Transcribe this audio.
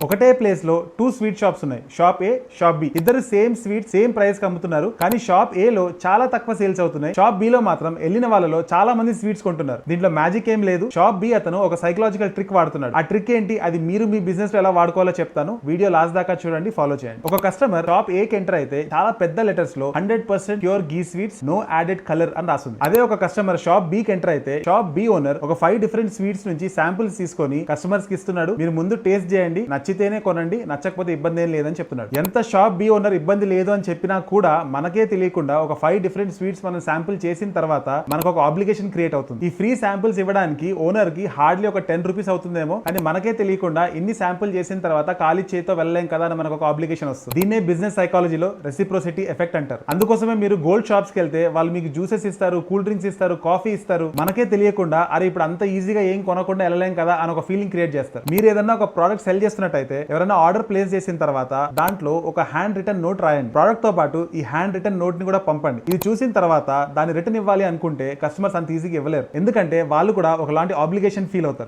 ఒకటే ప్లేస్ లో 2 sweet shops ఉన్నాయి. షాప్ ఏ, షాప్ బి. ఇద్దరు సేమ్ స్వీట్ సేమ్ ప్రైస్ కి అమ్ముతున్నారు. కానీ షాప్ ఏ లో చాలా తక్కువ సేల్స్ అవుతున్నాయి. షాప్ బి లో మాత్రం వెళ్ళిన వాళ్ళలో చాలా మంది స్వీట్స్ కొంటున్నారు. దీంట్లో మ్యాజిక్ ఏం లేదు. షాప్ బి అతను ఒక సైకలాజికల్ ట్రిక్ వాడుతున్నాడు. ఆ ట్రిక్ ఏంటి, అది మీరు మీ బిజినెస్ లో ఎలా వాడుకోవాలో చెప్తాను. వీడియో లాస్ట్ దాకా చూడండి, ఫాలో చేయండి. ఒక కస్టమర్ షాప్ ఏ కి ఎంటర్ అయితే చాలా పెద్ద లెటర్స్ లో 100% ప్యూర్ గీ స్వీట్స్, నో యాడెడ్ కలర్ అని రాస్తుంది. అదే ఒక కస్టమర్ షాప్ బి కి ఎంటర్ అయితే షాప్ బి ఓనర్ ఒక 5 డిఫరెంట్ స్వీట్స్ నుంచి శాంపుల్స్ తీసుకొని కస్టమర్స్ కి ఇస్తున్నాడు. మీరు ముందు టేస్ట్ చేయండి, నచ్చితేనే కొనండి, నచ్చకపోతే ఇబ్బంది ఏం లేదని చెప్తున్నాడు. ఎంత షాప్ బి ఓనర్ ఇబ్బంది లేదు అని చెప్పినా కూడా మనకే తెలియకుండా ఒక 5 డిఫరెంట్ స్వీట్స్ మనం శాంపుల్ చేసిన తర్వాత మనకు ఒక ఆబ్లిగేషన్ క్రియేట్ అవుతుంది. ఈ ఫ్రీ శాంపుల్స్ ఇవ్వడానికి ఓనర్ కి హార్డ్లీ ఒక 10 రూపీస్ అవుతుందేమో, అని మనకే తెలియకుండా ఇన్ని శాంపుల్ చేసిన తర్వాత ఖాళీ చేతితో వెళ్ళలేం కదా అని మనకు ఒక ఆబ్లిగేషన్ వస్తుంది. దీన్నే బిజినెస్ సైకాలజీలో రెసిప్రోసిటీ ఎఫెక్ట్ అంటారు. అందుకోసమే మీరు గోల్డ్ షాప్స్ కి వెళ్తే వాళ్ళు మీకు జ్యూసెస్ ఇస్తారు, కూల్ డ్రింక్స్ ఇస్తారు, కాఫీ ఇస్తారు. మనకే తెలియకుండా అరే ఇప్పుడు అంత ఈజీగా ఏం కొనకుండా వెళ్ళలేం కదా అని ఒక ఫీలింగ్ క్రియేట్ చేస్తారు. మీరు ఏదన్నా ఒక ప్రోడక్ట్ సెల్ చేస్తున్నట్టయితే ఎవరైనా ఆర్డర్ ప్లేస్ చేసిన తర్వాత దాంట్లో ఒక హ్యాండ్ రిటర్న్ నోట్ రాయండి. ప్రోడక్ట్ తో పాటు ఈ హ్యాండ్ రిటర్న్ నోట్ ని కూడా పంపండి. ఇది చూసిన తర్వాత దాన్ని రిటర్న్ ఇవ్వాలి అనుకుంటే కస్టమర్స్ అంత ఈజీగా ఇవ్వలేరు. ఎందుకంటే వాళ్ళు కూడా ఒకలాంటి ఆబ్లిగేషన్ ఫీల్ అవుతారు.